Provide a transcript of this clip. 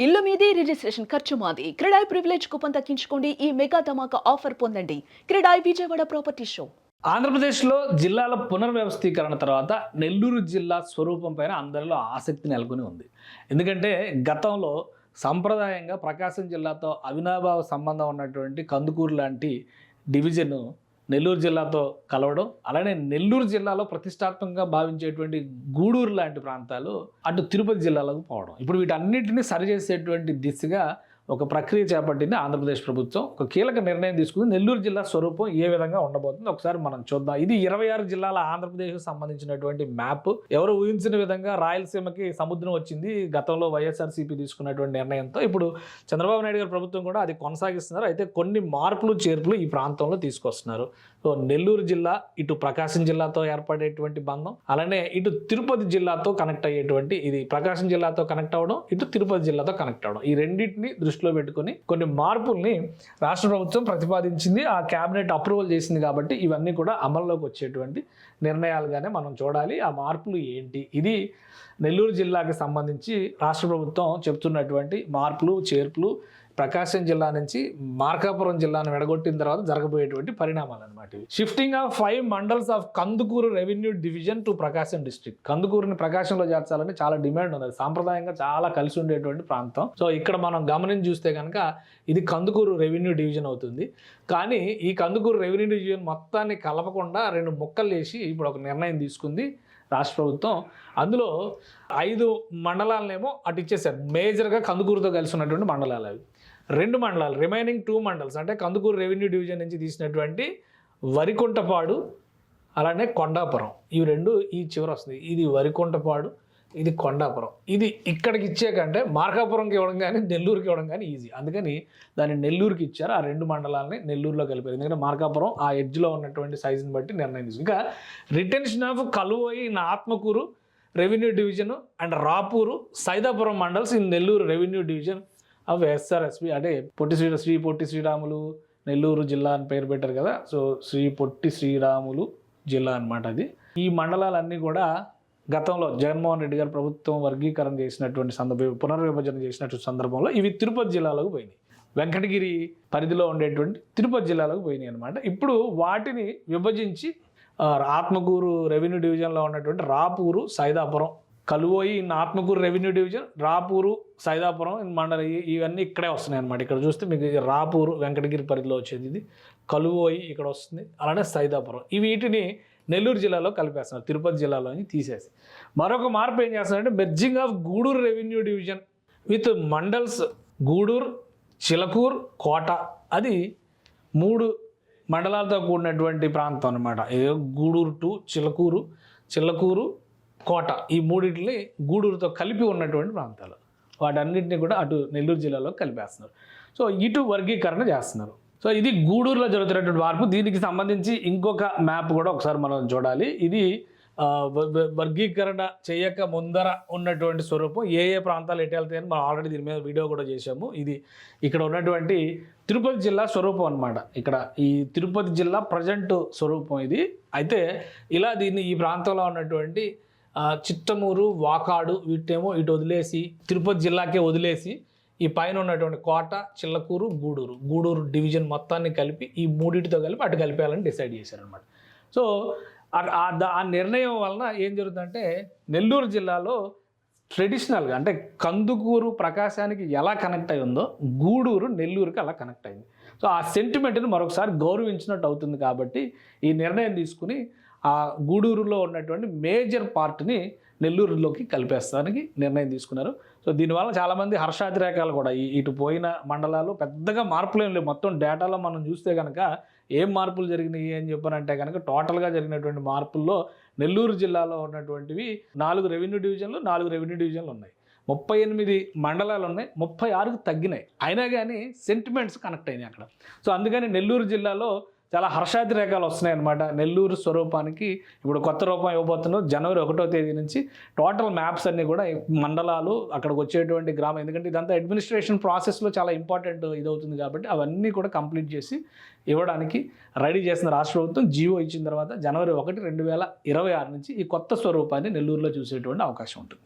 ఇల్లు మీది రిజిస్ట్రేషన్ ఖర్చు మాది. క్రెడాయ్ ప్రివిలేజ్ కూపన్ తగ్గించుకోండి. ఈ మెగా ధమాకా ఆఫర్ పొందండి. CREDAI Vijayawada property show. ఆంధ్రప్రదేశ్లో జిల్లాల పునర్వ్యవస్థీకరణ తర్వాత నెల్లూరు జిల్లా స్వరూపం పైన అందరిలో ఆసక్తి నెలకొని ఉంది. ఎందుకంటే గతంలో సంప్రదాయంగా ప్రకాశం జిల్లాతో అవినాభావ సంబంధం ఉన్నటువంటి కందుకూరు లాంటి డివిజన్ నెల్లూరు జిల్లాతో కలవడం, అలానే నెల్లూరు జిల్లాలో ప్రతిష్టాత్మకంగా భావించేటువంటి గూడూరు లాంటి ప్రాంతాలు అటు తిరుపతి జిల్లాలకు పోవడం. ఇప్పుడు వీటన్నిటిని సరిచేసేటువంటి దిశగా ఒక ప్రక్రియ చేపట్టింది ఆంధ్రప్రదేశ్ ప్రభుత్వం. ఒక కీలక నిర్ణయం తీసుకుంది. నెల్లూరు జిల్లా స్వరూపం ఏ విధంగా ఉండబోతుంది ఒకసారి మనం చూద్దాం. ఇది 26 జిల్లాల ఆంధ్రప్రదేశ్కు సంబంధించినటువంటి మ్యాప్. ఎవరు ఊహించిన విధంగా రాయలసీమకి సముద్రం వచ్చింది గతంలో వైఎస్ఆర్సీపీ తీసుకున్నటువంటి నిర్ణయంతో. ఇప్పుడు చంద్రబాబు నాయుడు గారి ప్రభుత్వం కూడా అది కొనసాగిస్తున్నారు. అయితే కొన్ని మార్పులు చేర్పులు ఈ ప్రాంతంలో తీసుకొస్తున్నారు. సో నెల్లూరు జిల్లా ఇటు ప్రకాశం జిల్లాతో ఏర్పడేటువంటి బంధం, అలానే ఇటు తిరుపతి జిల్లాతో కనెక్ట్ అయ్యేటువంటి, ఇది ప్రకాశం జిల్లాతో కనెక్ట్ అవ్వడం, ఇటు తిరుపతి జిల్లాతో కనెక్ట్ అవ్వడం, ఈ రెండింటిని దృష్టిలో పెట్టుకుని కొన్ని మార్పుల్ని రాష్ట్ర ప్రభుత్వం ప్రతిపాదించింది. ఆ క్యాబినెట్ అప్రూవల్ చేసింది. కాబట్టి ఇవన్నీ కూడా అమల్లోకి వచ్చేటువంటి నిర్ణయాలుగానే మనం చూడాలి. ఆ మార్పులు ఏంటి, ఇది నెల్లూరు జిల్లాకి సంబంధించి రాష్ట్ర ప్రభుత్వం చెప్తున్నటువంటి మార్పులు చేర్పులు, ప్రకాశం జిల్లా నుంచి మార్కాపురం జిల్లాను విడగొట్టిన తర్వాత జరగబోయేటువంటి పరిణామాలు అనమాట. Shifting of 5 mandals of Kandukuru revenue division to Prakasam district. కందుకూరుని ప్రకాశంలో చేర్చాలని చాలా డిమాండ్ ఉంది. సాంప్రదాయంగా చాలా కలిసి ఉండేటువంటి ప్రాంతం. సో ఇక్కడ మనం గమనించి చూస్తే కనుక ఇది కందుకూరు రెవెన్యూ డివిజన్ అవుతుంది. కానీ ఈ కందుకూరు రెవెన్యూ డివిజన్ మొత్తాన్ని కలపకుండా 2 ముక్కలు వేసి ఇప్పుడు ఒక నిర్ణయం తీసుకుంది రాష్ట్ర ప్రభుత్వం. అందులో 5 మండలాలనేమో అటు ఇచ్చేసారు. మేజర్గా కందుకూరుతో కలిసి ఉన్నటువంటి మండలాలు అవి. 2 మండలాలు, రిమైనింగ్ 2 మండల్స్ అంటే కందుకూరు రెవెన్యూ డివిజన్ నుంచి తీసినటువంటి వరికుంటపాడు, అలానే కొండాపురం, ఇవి 2 ఈ చివర వస్తుంది. ఇది వరికుంటపాడు, ఇది కొండాపురం. ఇది ఇక్కడికి ఇచ్చే కంటే మార్కాపురంకి ఇవ్వడం కానీ నెల్లూరుకి ఇవ్వడం కానీ ఈజీ. అందుకని దాన్ని నెల్లూరుకి ఇచ్చారు. ఆ 2 మండలాలని నెల్లూరులో కలిపారు. ఎందుకంటే మార్కాపురం ఆ ఎడ్జ్లో ఉన్నటువంటి సైజుని బట్టి నిర్ణయం తీసుకుంది. ఇంకా retention of Kaluvai in Atmakur revenue division and Rapur Saidapuram mandals in Nellore revenue division of SRSP. అంటే శ్రీ పొట్టి శ్రీరాములు నెల్లూరు జిల్లా అని పేరు పెట్టారు కదా. సో శ్రీ పొట్టి శ్రీరాములు జిల్లా అనమాట అది. ఈ మండలాలన్నీ కూడా గతంలో జగన్మోహన్ రెడ్డి గారు ప్రభుత్వం వర్గీకరణ చేసినటువంటి పునర్విభజన చేసినటువంటి సందర్భంలో ఇవి తిరుపతి జిల్లాలోకి పోయినాయి. వెంకటగిరి పరిధిలో ఉండేటువంటి తిరుపతి జిల్లాలోకి పోయినాయి అనమాట. ఇప్పుడు వాటిని విభజించి ఆత్మకూరు రెవెన్యూ డివిజన్లో ఉన్నటువంటి Rapur Saidapuram, Kaluvoyi in Atmakur revenue division, Rapur Saidapuram in మండలి, ఇవన్నీ ఇక్కడే వస్తున్నాయి అనమాట. ఇక్కడ చూస్తే మీకు రాపూరు వెంకటగిరి పరిధిలో వచ్చేది, ఇది కలువోయి ఇక్కడ వస్తుంది, అలానే సైదాపురం. వీటిని నెల్లూరు జిల్లాలో కలిపేస్తున్నారు, తిరుపతి జిల్లాలోని తీసేసి. మరొక మార్పు ఏం చేస్తున్నారంటే merging of Gudur revenue division with mandals Gudur, Chilakur, Kota. అది 3 మండలాలతో కూడినటువంటి ప్రాంతం అనమాట. గూడూరు టు చిలకూరు, చిల్లకూరు, కోట, ఈ 3 గూడూరుతో కలిపి ఉన్నటువంటి ప్రాంతాలు. వాటన్నింటినీ కూడా అటు నెల్లూరు జిల్లాలో కలిపేస్తున్నారు. సో ఇటు వర్గీకరణ చేస్తున్నారు. సో ఇది గూడూరులో జరుగుతున్నటువంటి మార్పు. దీనికి సంబంధించి ఇంకొక మ్యాప్ కూడా ఒకసారి మనం చూడాలి. ఇది వర్గీకరణ చేయక ముందర ఉన్నటువంటి స్వరూపం, ఏ ప్రాంతాలు ఎటు వెళ్తాయని మనం ఆల్రెడీ దీని మీద వీడియో కూడా చేశాము. ఇది ఇక్కడ ఉన్నటువంటి తిరుపతి జిల్లా స్వరూపం అనమాట. ఇక్కడ ఈ తిరుపతి జిల్లా ప్రజెంట్ స్వరూపం ఇది. అయితే ఇలా దీన్ని ఈ ప్రాంతంలో ఉన్నటువంటి చిట్టమూరు, వాకాడు వీటేమో ఇటు వదిలేసి తిరుపతి జిల్లాకే వదిలేసి ఈ పైన ఉన్నటువంటి కోట, చిల్లకూరు, గూడూరు డివిజన్ మొత్తాన్ని కలిపి ఈ 3టితో కలిపి అటు కలిపేయాలని డిసైడ్ చేశారనమాట. సో ఆ నిర్ణయం వలన ఏం జరుగుతుందంటే నెల్లూరు జిల్లాలో ట్రెడిషనల్గా అంటే కందుకూరు ప్రకాశానికి ఎలా కనెక్ట్ అయి ఉందో గూడూరు నెల్లూరుకి అలా కనెక్ట్ అయింది. సో ఆ సెంటిమెంట్ని మరొకసారి గౌరవించినట్టు అవుతుంది. కాబట్టి ఈ నిర్ణయం తీసుకుని ఆ గూడూరులో ఉన్నటువంటి మేజర్ పార్ట్ని నెల్లూరులోకి కలిపేస్తానికి నిర్ణయం తీసుకున్నారు. సో దీనివల్ల చాలామంది హర్షాతిరేకాలు కూడా, ఇటు పోయిన మండలాలు పెద్దగా మార్పులు ఏం లేవు. మొత్తం డేటాలో మనం చూస్తే కనుక ఏం మార్పులు జరిగినాయి అని చెప్పారంటే కనుక టోటల్గా జరిగినటువంటి మార్పుల్లో నెల్లూరు జిల్లాలో ఉన్నటువంటివి 4 రెవెన్యూ డివిజన్లు, 4 రెవెన్యూ డివిజన్లు ఉన్నాయి. 38 మండలాలు ఉన్నాయి, 36కు తగ్గినాయి. అయినా కానీ సెంటిమెంట్స్ కనెక్ట్ అయినాయి అక్కడ. సో అందుకని నెల్లూరు జిల్లాలో చాలా హర్షాతిరేకాలు వస్తున్నాయి అనమాట. నెల్లూరు స్వరూపానికి ఇప్పుడు కొత్త రూపం ఇవ్వబోతున్నారు జనవరి 1వ తేదీ నుంచి. టోటల్ మ్యాప్స్ అన్నీ కూడా మండలాలు, అక్కడికి వచ్చేటువంటి గ్రామం, ఎందుకంటే ఇదంతా అడ్మినిస్ట్రేషన్ ప్రాసెస్లో చాలా ఇంపార్టెంట్ ఇదవుతుంది కాబట్టి అవన్నీ కూడా కంప్లీట్ చేసి ఇవ్వడానికి రెడీ చేసిన రాష్ట్ర ప్రభుత్వం జీవో ఇచ్చిన తర్వాత జనవరి 1, 2026 నుంచి ఈ కొత్త స్వరూపాన్ని నెల్లూరులో చూసేటువంటి అవకాశం ఉంటుంది.